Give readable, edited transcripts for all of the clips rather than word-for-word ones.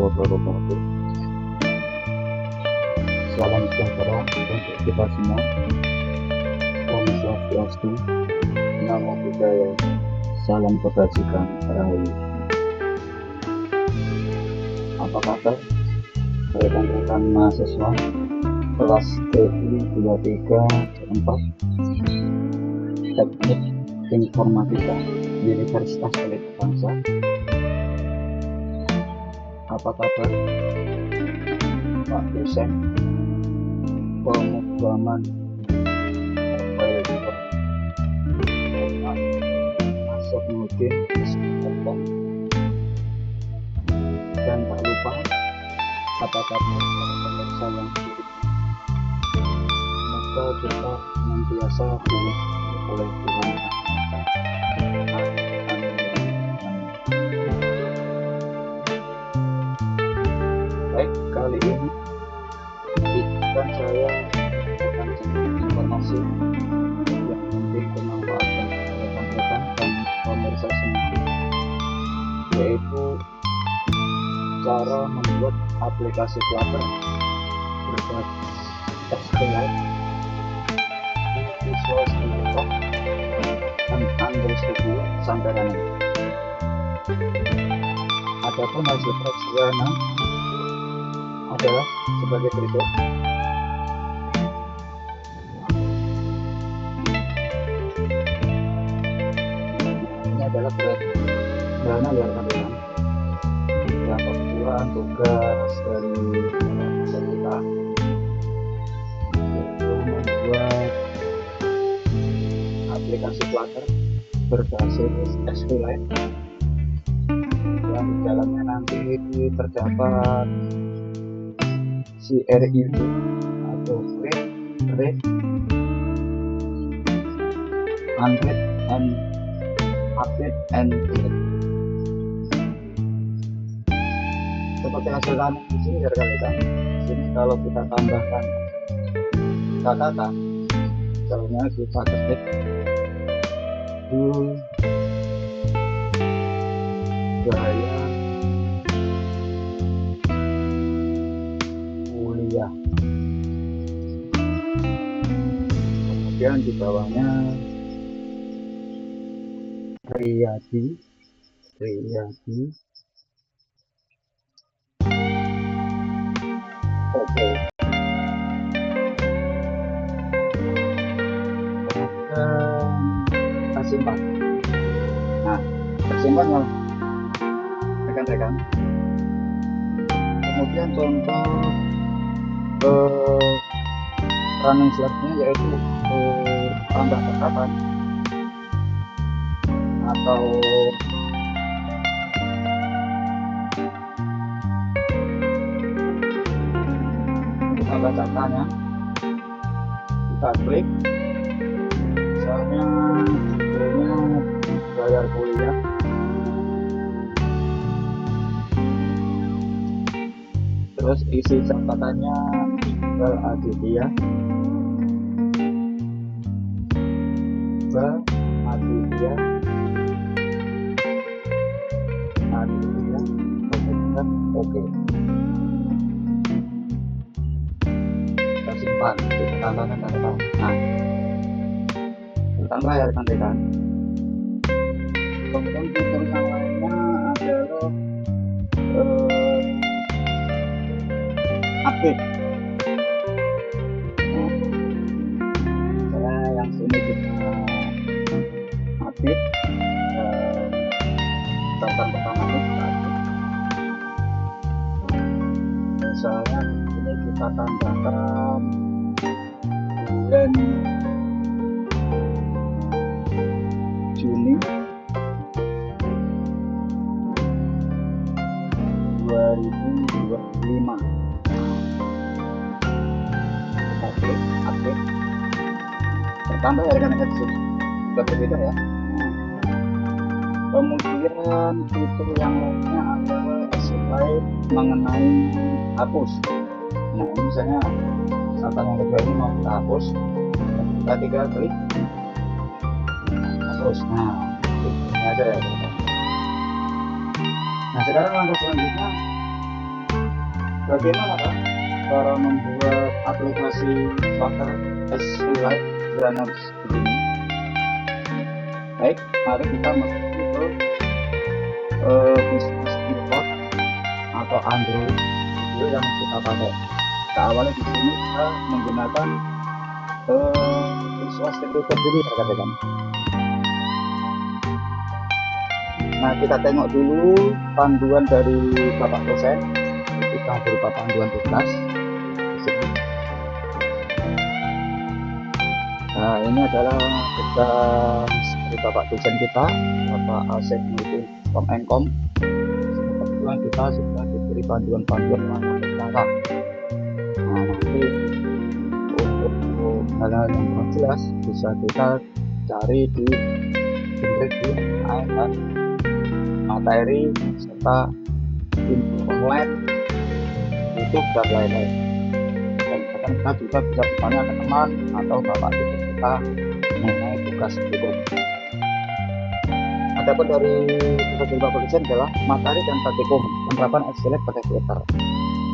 warahmatullahi wabarakatuh. Salam sejahtera untuk kita semua. Om Swastiastu, Namo Buddhaya, salam kebajikan rahayu. Apa kabar rekan-rekan mahasiswa kelas TI 23 Teknik Informatika Universitas Pelita Bangsa? Apa kabar Pak dosen pemrograman Asyafuddin dan tak lupa apa kabar pemirsa yang budiman. Semoga kita senantiasa diberi oleh Tuhan Yang Maha Esa. Baik, kali ini izinkan saya memberikan informasi yang mungkin bermanfaat bagi rekan-rekan dan pemirsa semua, yaitu cara membuat aplikasi Flutter berbasis SQLite di Visual Studio dan Android Studio sampai running. Adapun hasil pelajaran adalah sebagai berikut. Ini adalah sederhana ya rekan-rekan. Ya, kebetulan tugas dari kita yaitu membuat aplikasi Flutter berbasis SQLite yang di dalamnya nanti terdapat CRUD atau Create, Read, Unread, and Update and Delete. Seperti hasil running di sini ya rekan-rekan. Di sini kalau kita tambahkan catatan, misalnya kita ketik gaya kuliah, kemudian di bawahnya Riyadi oke. Kemudian kita simpan. Nah, tersimpan ya rekan-rekan. Kemudian contoh running selanjutnya yaitu tambah catatan atau tambah catatannya. Kita klik, misalnya judulnya bayar kuliah, terus isi catatannya Iqbal Aditya kemudian oke. Kita simpan, kita tambahkan catatan. Nah, tambah ya rekan-rekan. Kemudian fitur yang lainnya adalah update. Nah, yang sini kita update catatan pertama itu kita update. Misalnya ini kita tambahkan bulan Juni 2025. Kita klik update. Bertambah ya rekan-rekan di sini. Sudah berbeda ya. Kemudian fitur yang lainnya adalah SQLite mengenai hapus. Nah, ini misalnya catatan yang kedua ini mau kita hapus, kita tinggal klik hapus. Nah, ini aja ya. Nah, sekarang langkah selanjutnya bagaimana kan cara membuat aplikasi Flutter SQLite sederhana begini? Baik, mari kita masuk ke business import atau Android itu yang kita pakai. Kita awalnya di sini kita menggunakan Visual Studio Code dulu rekan-rekan. Nah, kita tengok dulu panduan dari Bapak dosen. Kita berupa panduan tugas di sini. Nah, ini adalah tugas dari Bapak dosen kita, Bapak Asep Nurdin Kom. Kebetulan kita sudah diberi panduan-panduan langkah-langkah. Nah, nanti untuk hal-hal yang kurang jelas bisa kita cari di dan materi serta info online, YouTube dan lain-lain. Dan bahkan kita juga bisa bertanya ke teman atau bapak dosen kita mengenai tugas berikut. Adapun dari tugas dari bapak dosen adalah materi dan praktikum penerapan SQLite pada Flutter.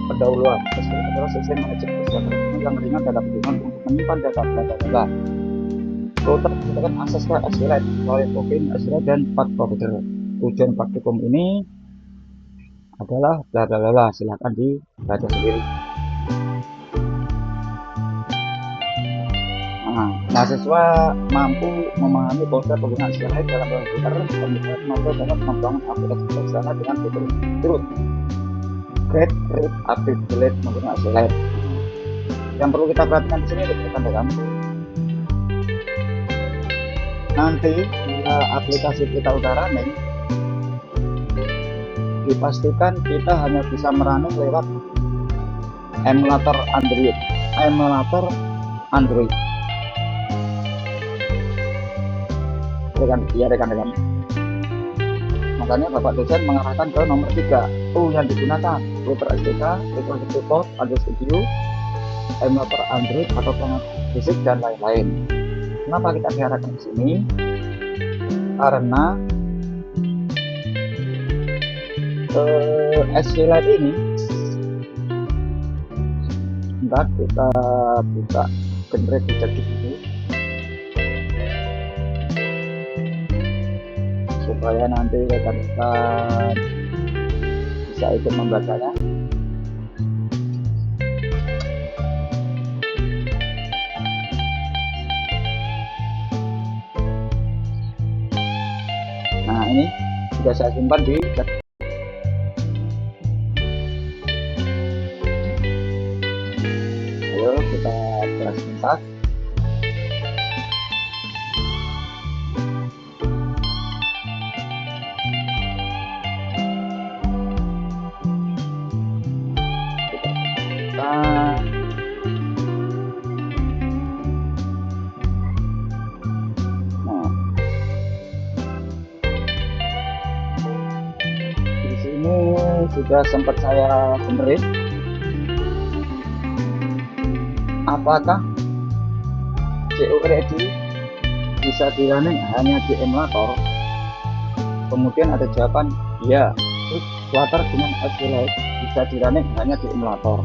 Pendahuluan, SQLite adalah sistem manajemen proses yang ringan dalam hubungan untuk menyimpan data bla. Flutter merupakan akses ke SQLite melalui plugin SQLite dan path provider. Tujuan praktikum ini adalah bla, silahkan dibaca sendiri. Nah, mahasiswa mampu memahami konsep penggunaan SQLite dalam komputer, kemudian mampu dapat membangun aplikasi sederhana dengan fitur berikut: create, read, update, delete menggunakan SQLite. Yang perlu kita perhatikan di sini rekan-rekan, nanti bila aplikasi kita udah running, dipastikan kita hanya bisa merunning lewat emulator Android. Rekan-rekan. Makanya Bapak dosen mengarahkan ke nomor 3. Tool yang digunakan Flutter SDK, Visual Studio Code, Android Studio, emulator Android atau perangkat fisik dan lain-lain. Kenapa kita diarahkan ke sini? Karena SQLite ini, bentar kita buka generate widget dulu supaya nanti rekan-rekan bisa ikut membacanya. Nah, ini sudah saya simpan di kita beras pintas. Nah, di sini sudah sempat saya benerin. Apakah CURED bisa dirunning hanya di emulator? Kemudian ada jawaban ya. Flutter dengan SQLite bisa dirunning hanya di emulator.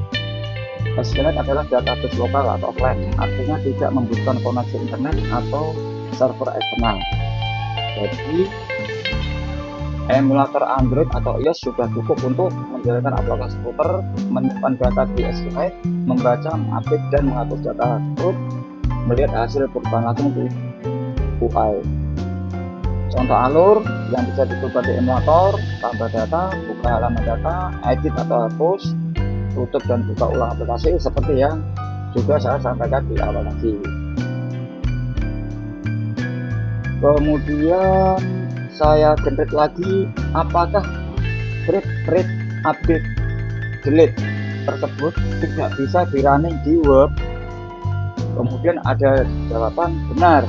SQLite adalah database lokal atau offline, artinya tidak membutuhkan koneksi internet atau server eksternal. Jadi emulator Android atau iOS sudah cukup untuk menjalankan aplikasi Flutter, menyimpan data di SQLite, membaca, mengupdate dan menghapus data tersebut, melihat hasil perubahan langsung di UI. Contoh alur yang bisa dicoba di emulator: tambah data, buka halaman data, edit atau hapus, tutup dan buka ulang aplikasi, seperti yang juga saya sampaikan di awal tadi. Kemudian saya generate lagi, apakah create, read, update, delete tersebut tidak bisa di running di web? Kemudian ada jawaban benar.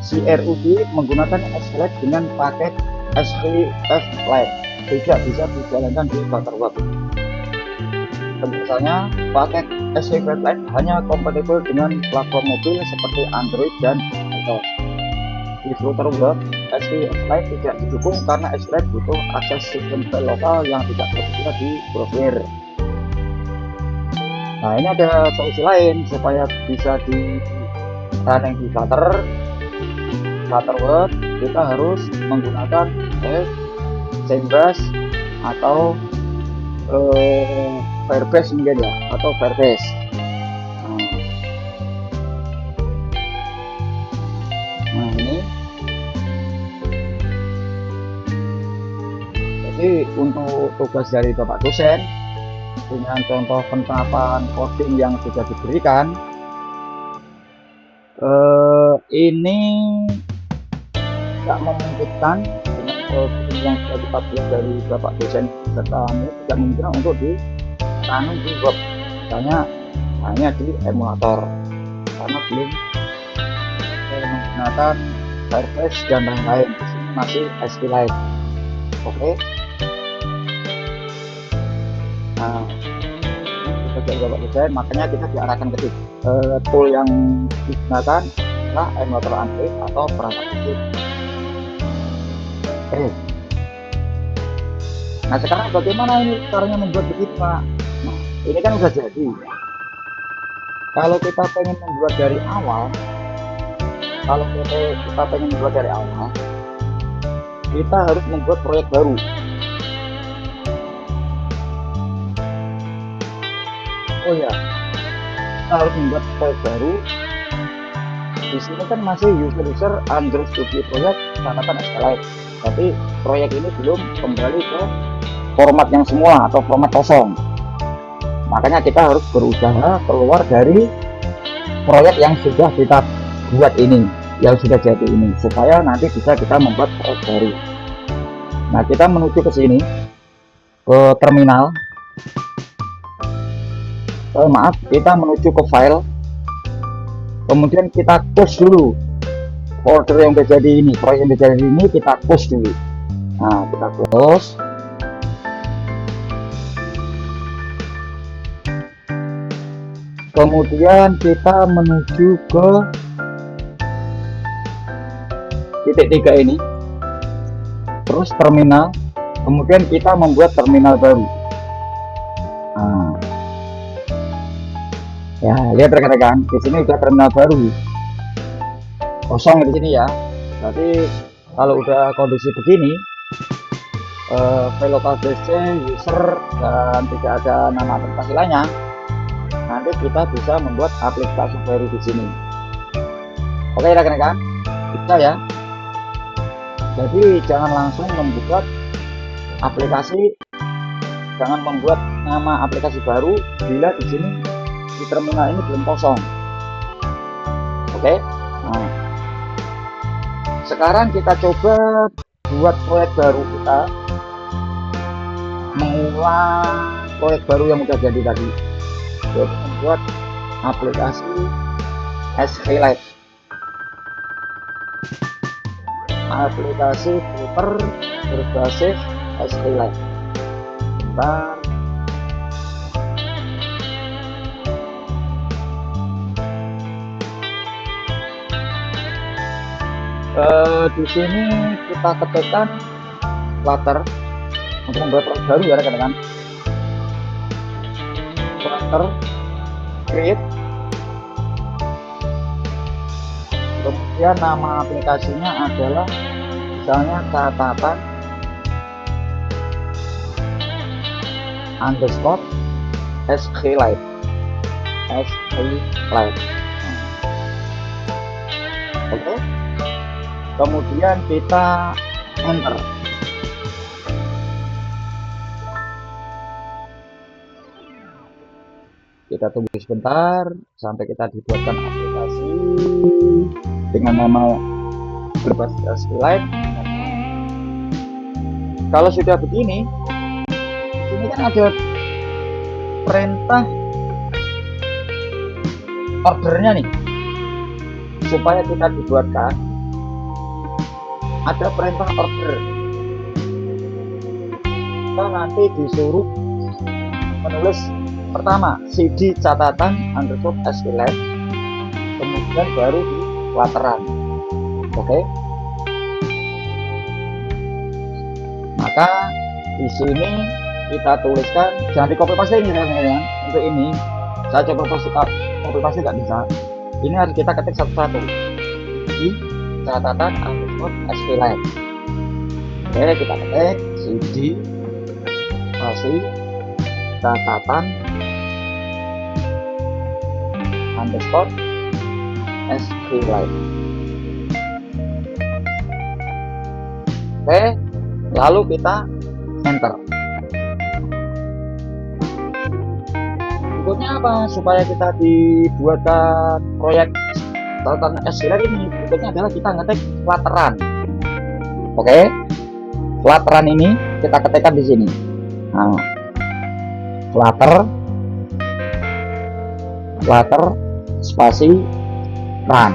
CRUD menggunakan SQLite dengan paket SQLite tidak bisa dijalankan di Flutter web. Penjelasannya, paket SQLite hanya kompatibel dengan platform mobil seperti Android dan iOS. Di Flutter web SQLite tidak didukung karena SQLite butuh akses sistem file lokal yang tidak tersedia di browser. Nah, ini ada solusi lain supaya bisa di running di Flutterwave. Kita harus menggunakan ZBrush atau Firebase mungkin ya, atau Firebase. Nah ini, jadi untuk tugas dari Bapak dosen dengan contoh penerapan coding yang sudah diberikan, ini tidak memungkinkan dengan coding yang sudah kita buat dari Bapak dosen serta tidak memungkinkan untuk ditanam di web, misalnya hanya di emulator karena belum menggunakan Firebase dan lain-lain. Di sini masih SQLite. Oke. Nah, ini kita dari Bapak dosen, makanya kita diarahkan ke tool yang digunakan adalah emulator Android atau perangkat musik. Nah, sekarang bagaimana ini caranya membuat begitu, Pak? Nah, ini kan udah jadi. Kalau kita pengen membuat dari awal, kita harus membuat proyek baru. Oh ya, kita harus membuat proyek baru. Di sini kan masih user Android Studio Project catatan SQLite, tapi proyek ini belum kembali ke format yang semula atau format kosong. Makanya kita harus berusaha keluar dari proyek yang sudah kita buat ini, yang sudah jadi ini, supaya nanti bisa kita membuat proyek baru. Nah, kita menuju ke sini, ke terminal. Kita menuju ke file, kemudian kita push dulu folder yang udah jadi ini, proyek yang udah jadi ini kita push dulu. Nah, kita close. Kemudian kita menuju ke titik 3 ini, terus terminal, kemudian kita membuat terminal baru. Nah, ya lihat rekan-rekan, di sini udah terminal baru kosong di sini ya. Jadi kalau udah kondisi begini, file lokal DC, user, dan tidak ada nama aplikasi lainnya, nanti kita bisa membuat aplikasi baru di sini. Oke rekan-rekan, bisa ya. Jadi jangan langsung membuat aplikasi, jangan membuat nama aplikasi baru bila di sini di terminal ini belum kosong. Oke. Nah, sekarang kita coba buat proyek baru, kita mengulang proyek baru yang udah jadi tadi, yaitu membuat aplikasi SQLite, aplikasi Flutter berbasis SQLite. Bentar. Di sini kita ketikkan Flutter untuk membuat proyek baru ya rekan-rekan. Flutter create, kemudian nama aplikasinya adalah misalnya catatan underscore SQLite. Oke. Kemudian kita enter. Kita tunggu sebentar sampai kita dibuatkan aplikasi dengan nama berbasis SQLite. Kalau sudah begini, ini kan ada perintah ordernya nih, supaya kita dibuatkan ada perintah order. Kita nanti disuruh menulis pertama cd catatan underscore SQLite, kemudian baru di Flutteran. Oke. Maka di sini kita tuliskan, jangan di copy paste ini teman-teman. Untuk ini saya coba copy paste nggak bisa. Ini harus kita ketik satu-satu di catatan underscore SQLite. Oke, kita ketik cd masih catatan underscore SQLite. Oke, lalu kita enter. Berikutnya apa? Supaya kita dibuatkan proyek catatan SQLite ini, berikutnya adalah kita ngetik flatteran. Oke, flatteran ini kita ketikkan di sini. Nah, flutter spasi run.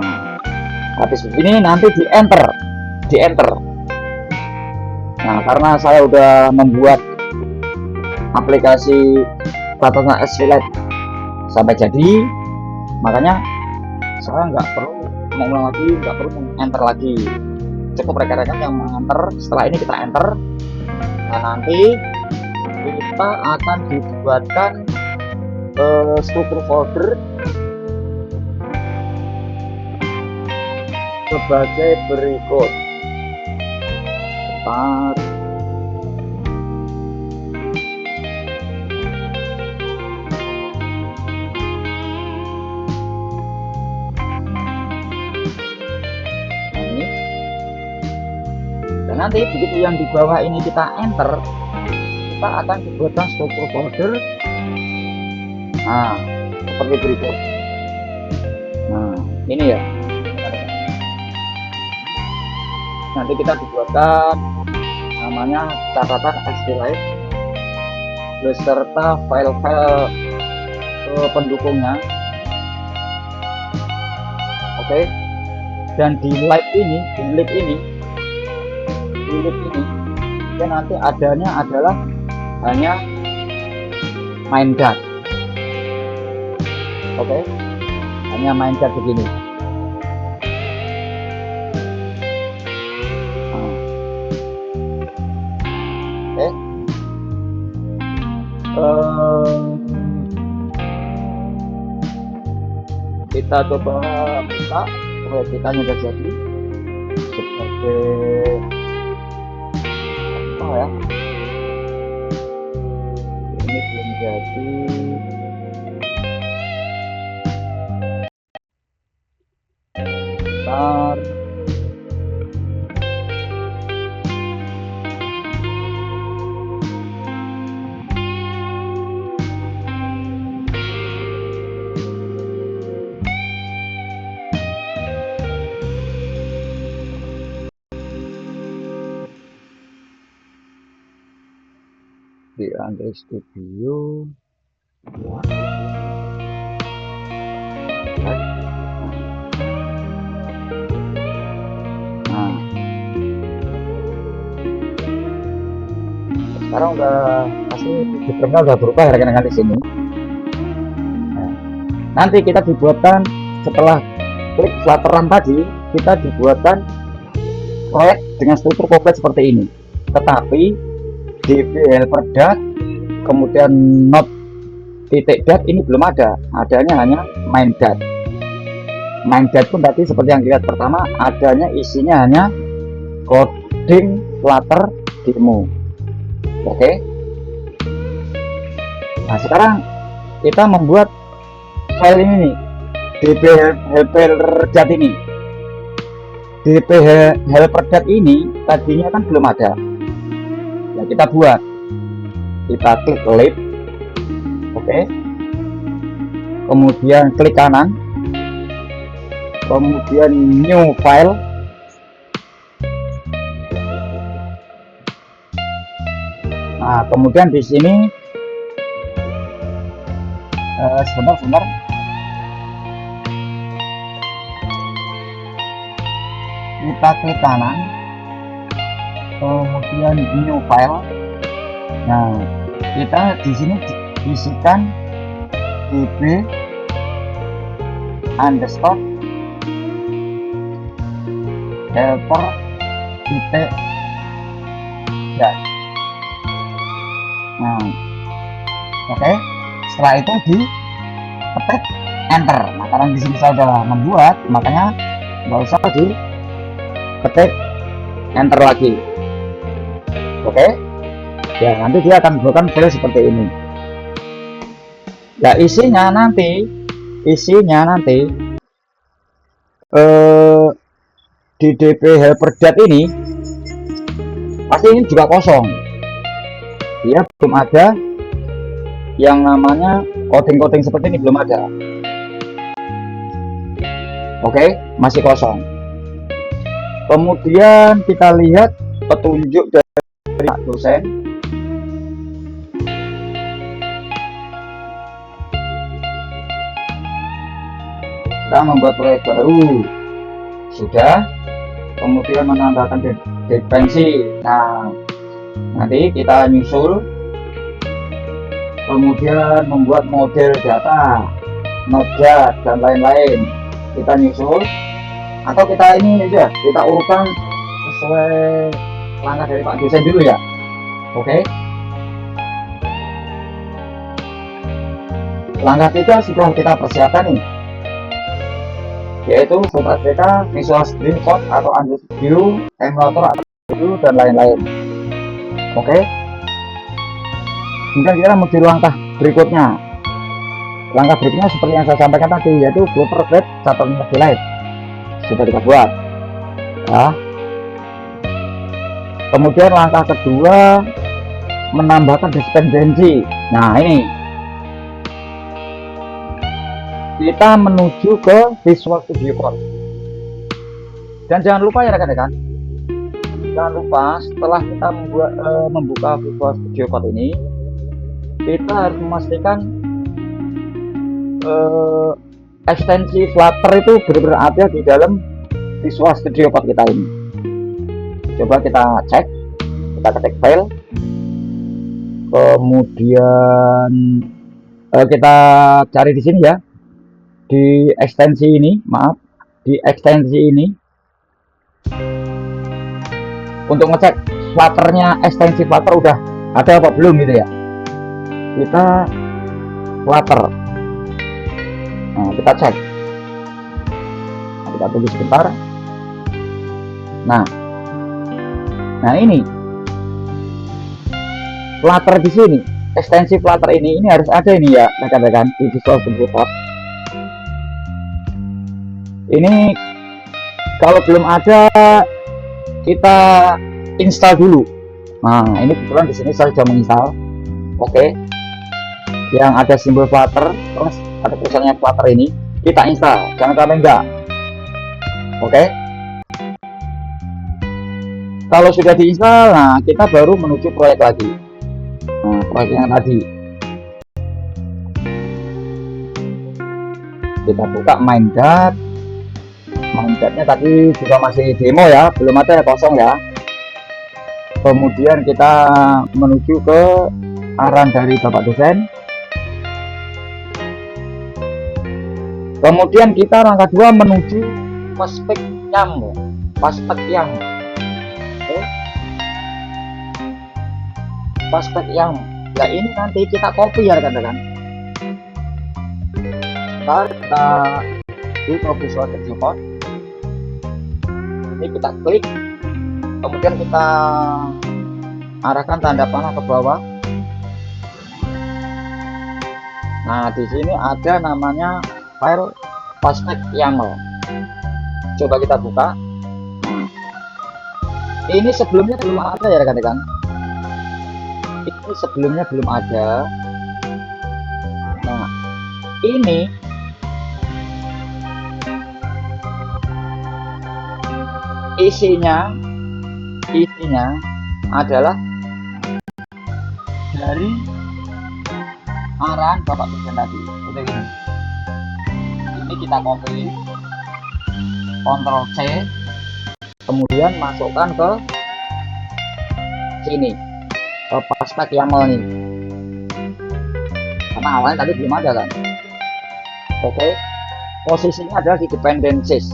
Nah, habis begini nanti di enter. Nah, karena saya udah membuat aplikasi catatan SQLite sampai jadi, makanya saya nggak perlu mengulang lagi, nggak perlu enter lagi. Cukup rekan-rekan yang meng-enter. Setelah ini kita enter. Nah, nanti kita akan dibuatkan struktur folder sebagai berikut. Bentar. Dan nanti begitu yang di bawah ini kita enter, kita akan dibuatkan struktur folder. Nah, seperti berikut. Nah, ini ya. Nanti kita dibuatkan namanya catatan SQLite beserta file-file pendukungnya. Oke. Dan di lib ini ya nanti adanya adalah hanya main.dat. Oke, hanya main.dat begini. Oke, kita coba buka proyek kita sudah jadi sebagai apa ya, ini belum jadi. Bentar. Di Android Studio nah, sekarang udah pasti di terminal udah berubah ya rekan-rekan di sini. Nah, nanti kita dibuatkan setelah klik flatteran tadi, kita dibuatkan proyek dengan struktur komplit seperti ini. Tetapi db helper.dat kemudian not.dat ini belum ada, adanya hanya main.dat. Main.dat pun tadi seperti yang dilihat pertama, adanya isinya hanya coding Flutter demo. Oke. Nah, sekarang kita membuat file ini nih, db helper.dat ini. db helper.dat ini tadinya kan belum ada. Ya, kita buat. Kita klik lib. Oke. Kemudian klik kanan. Kemudian new file. Nah, kemudian di sini sebentar. Kita klik kanan. Kemudian new file. Nah, kita di sini isikan db underscore helper titik kerja. Nah, oke. Setelah itu diketik enter. Nah, karena di sini saya sudah membuat, makanya nggak usah diketik enter lagi. Oke. Ya, nanti dia akan bukan file seperti ini. Ya, isinya nanti di DP helper.dat ini pasti ini juga kosong. Dia belum ada yang namanya coding seperti ini, belum ada. Oke, masih kosong. Kemudian kita lihat petunjuk dari Pak dosen. Kita membuat proyek baru, sudah. Kemudian menambahkan dependensi. Nah, nanti kita nyusul. Kemudian membuat model data, Node.js dan lain-lain. Kita nyusul, atau kita ini aja, kita urutkan sesuai langkah dari Pak dosen dulu ya. Oke. Langkah 3 sudah kita persiapkan nih, yaitu SATDK, Visual Studio Code atau Android Studio, emulator atau dan lain-lain. Oke. Kemudian kita menuju langkah berikutnya. Langkah berikutnya seperti yang saya sampaikan tadi, yaitu Flutter Create Saturn Delete. Sudah kita buat. Ya. Kemudian langkah kedua, menambahkan dependensi. Nah, ini kita menuju ke Visual Studio Code. Dan jangan lupa ya rekan-rekan, jangan lupa setelah kita membuka Visual Studio Code ini, kita harus memastikan ekstensi Flutter itu benar-benar ada di dalam Visual Studio Code kita ini. Coba kita cek, kita ketik file, kemudian kita cari di sini ya, di ekstensi ini, di ekstensi ini, untuk ngecek Flutternya, ekstensi Flutter udah ada apa belum gitu ya. Kita Flutter, nah kita cek, nah, kita tunggu sebentar. Nah ini Flutter di sini, ekstensi Flutter ini harus ada ini ya rekan-rekan di Visual Studio Code. Ini kalau belum ada, kita install dulu. Nah, ini kebetulan di sini saya sudah menginstal. Oke. Yang ada simbol Flutter, terus ada tulisannya Flutter ini, kita install. Jangan sampai enggak. Oke. Kalau sudah diinstal, nah kita baru menuju proyek lagi. Nah, proyek yang tadi. Kita buka main.dat. Main.datnya tadi juga masih demo ya, belum ada kosong ya. Kemudian kita menuju ke arahan dari Bapak dosen. Kemudian kita langkah 2 menuju prospek yang. Nah, ini nanti kita copy ya rekan-rekan. Kita buka Visual Studio Code. Ini kita klik, kemudian kita arahkan tanda panah ke bawah. Nah, di sini ada namanya file prospek.yaml. Coba kita buka. Ini sebelumnya belum ada ya rekan-rekan. Ini sebelumnya belum ada. Nah, ini isinya adalah dari arahan Bapak dosen tadi. Seperti ini. Ini kita copy, Ctrl C, kemudian masukkan ke sini, ke prospek.yaml nih. Karena awalnya tadi belum ada kan. Oke. Posisinya adalah di dependencies.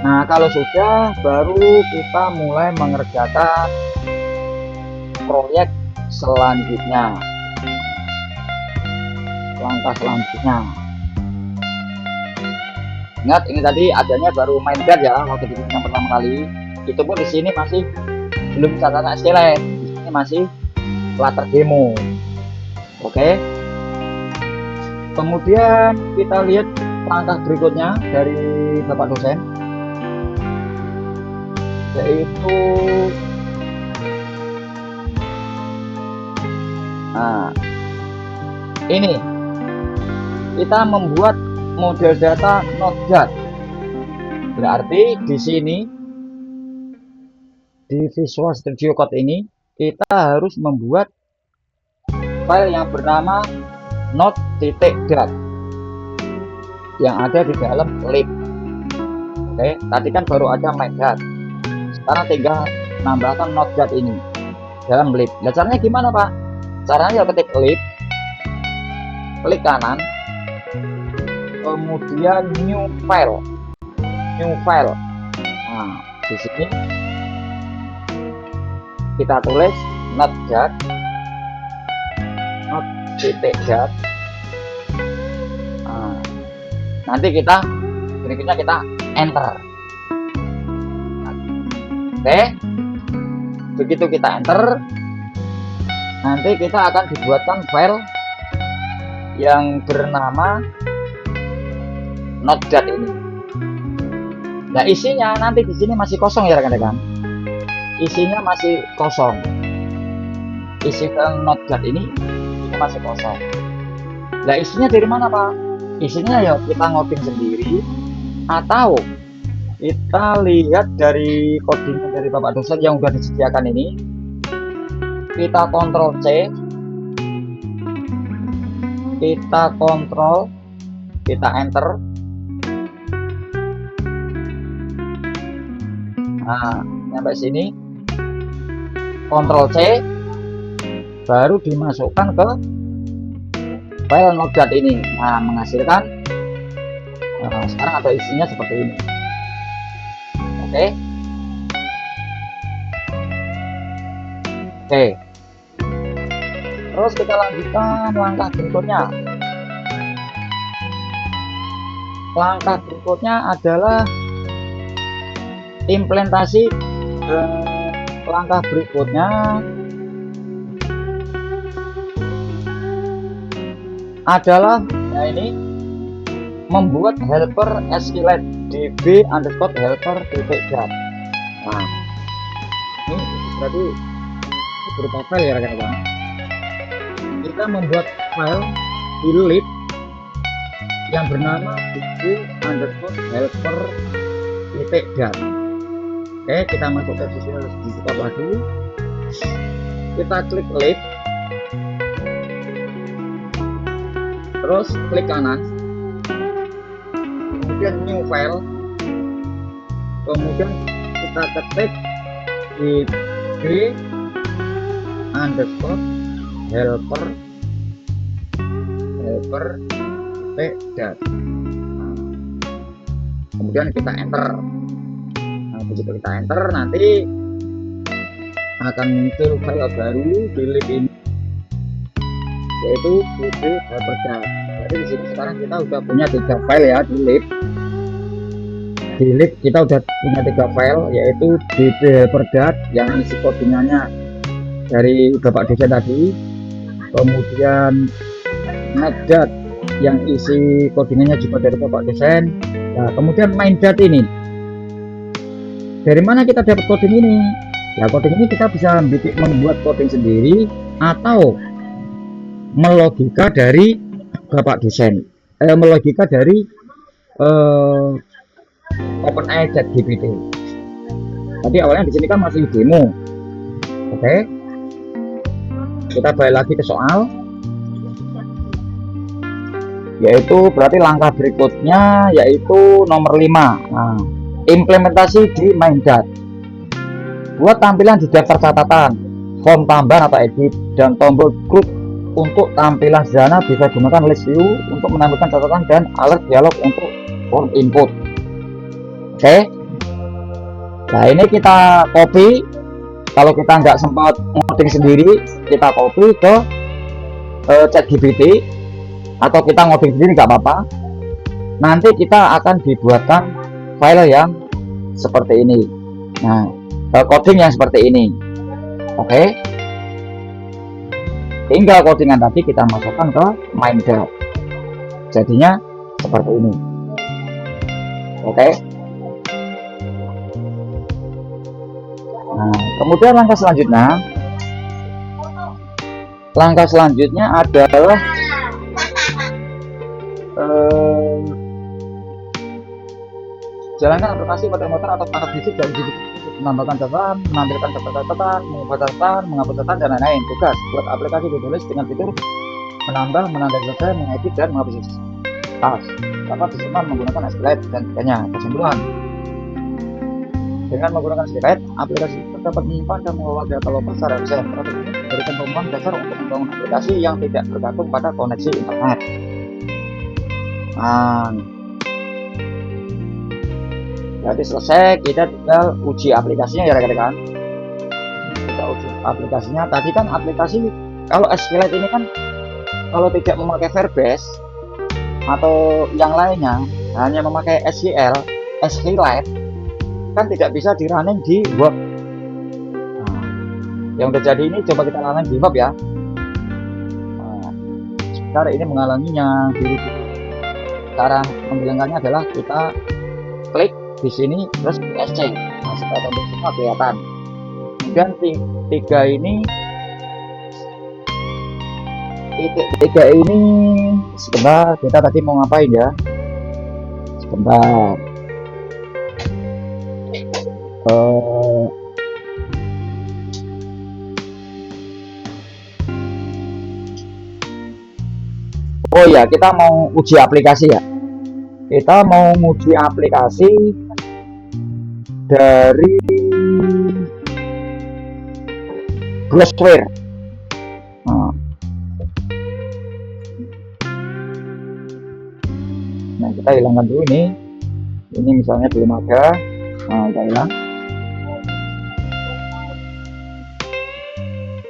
Nah, kalau sudah, baru kita mulai mengerjakan proyek selanjutnya, langkah selanjutnya. Ingat, ini tadi adanya baru main guard ya waktu bikin yang pertama kali. Itu pun di sini masih belum catatan SQLite, di sini masih latar demo. Oke. Kemudian kita lihat langkah berikutnya dari Bapak dosen, yaitu ini kita membuat model data Node.js. Berarti di sini di Visual Studio Code ini kita harus membuat file yang bernama node.js yang ada di dalam lib. Oke, tadi kan baru ada main.js, sekarang tinggal nambahkan node.js ini dalam lib. Nah, caranya gimana Pak? Caranya ya ketik lib, klik kanan, kemudian new file. Nah, di sini kita tulis node.js. Nah, nanti kita berikutnya kita enter. Oke, begitu kita enter, nanti kita akan dibuatkan file yang bernama node.js ini. Nah, isinya nanti di sini masih kosong ya rekan-rekan. Isinya masih kosong. Isi file node.js ini masih kosong. Nah, isinya dari mana Pak? Isinya ya kita ngoding sendiri, atau kita lihat dari coding dari Bapak dosen yang sudah disediakan ini. Kita Ctrl C, kita Ctrl, kita enter. Nah, sampai sini Ctrl C, baru dimasukkan ke file node.js ini. Nah, menghasilkan sekarang ada isinya seperti ini. Oke. Terus kita lanjutkan langkah berikutnya. Langkah berikutnya adalah implementasi. Langkah berikutnya adalah ini membuat helper SQLite db_helper.js. Nah, ini berarti berupa file ya rekan-rekan. Kita membuat file di lib yang bernama db_helper.js. Oke, kita masuk ke Visual Studio Code lagi. Kita klik lib, terus klik kanan, kemudian new file, kemudian kita ketik db_helper.js. Kemudian kita enter. Nah, begitu kita enter, nanti akan muncul file baru di lib ini, yaitu db_helper.js. Jadi di sini sekarang kita udah punya 3 file ya di lib. Di lib kita udah punya 3 file, yaitu db_helper.js yang isi codingannya dari Bapak dosen tadi, kemudian node.js yang isi codingannya juga dari Bapak dosen. Nah, kemudian main.js ini. Dari mana kita dapat coding ini? Ya, coding ini kita bisa membuat coding sendiri atau melogika dari Bapak dosen, melogika dari OpenAI ChatGPT. Tadi awalnya di sini kan masih demo. Oke, kita balik lagi ke soal, yaitu berarti langkah berikutnya yaitu nomor 5. Nah, implementasi di main.js. Buat tampilan di daftar catatan, form tambahan atau edit, dan tombol group untuk tampilan sederhana. Bisa gunakan list view untuk menampilkan catatan dan alert dialog untuk form input. Oke, Nah ini kita copy. Kalau kita nggak sempat ngoding sendiri, kita copy ke ChatGPT atau kita ngoding sendiri nggak apa-apa. Nanti kita akan dibuatkan file yang seperti ini. Nah, coding yang seperti ini. Oke. Tinggal codingan tadi kita masukkan ke Minecraft. Jadinya seperti ini. Oke. Nah, kemudian langkah selanjutnya adalah jalankan aplikasi motor atau perangkat fisik dari GPT untuk menambahkan catatan, menampilkan catatan, mengubah catatan, menghapus catatan, dan lain-lain. Tugas buat aplikasi ditulis dengan fitur menambah, menandai selesai, mengedit, dan menghapus tas. Dapat disimpan menggunakan SQLite dan sebagainya. Kesimpulan: dengan menggunakan SQLite, aplikasi itu dapat menyimpan dan mengelola data lokal secara efisien. Produk ini memberikan pemahaman dasar untuk membangun aplikasi yang tidak bergantung pada koneksi internet. Nah, berarti selesai, kita tinggal uji aplikasinya ya rekan-rekan. Kita uji aplikasinya. Tadi kan aplikasi kalau SQLite ini kan kalau tidak memakai Firebase atau yang lainnya, hanya memakai SQLite kan tidak bisa di running di web. Nah, yang udah jadi ini coba kita running di web ya. Nah, sebentar ini menghalanginya. Cara menghilangkannya adalah kita klik di sini terus SC. Nah, supaya tombol semua kelihatan. Kemudian titik 3 ini sebentar, kita tadi mau ngapain ya? Sebentar. Oh ya, kita mau uji aplikasi ya. Kita mau uji aplikasi dari Browseware. Nah, kita hilangkan dulu ini. Ini misalnya belum ada. Nah, kita hilang.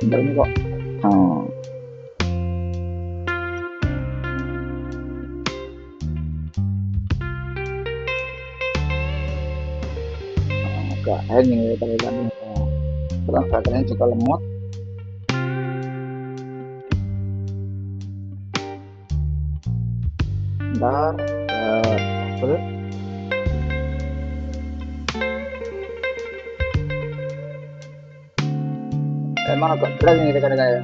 Bentar ini kok. Nah. Agak hang ini terlihat. Terus baterainya juga lemot. Bentar. Emang agak berat ini rekan-rekan ya.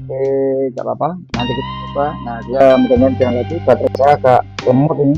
Oke, gak apa-apa. Nanti kita coba. Nah, dia mudah-mudahan jangan lagi. Baterai saya agak lemot ini.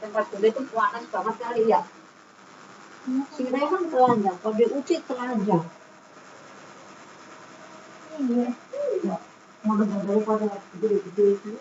Tempat gede itu panas banget kali ya. Si Rehan telanjang, kalau di Uci telanjang. Iya. Mau daripada gede-gede itu.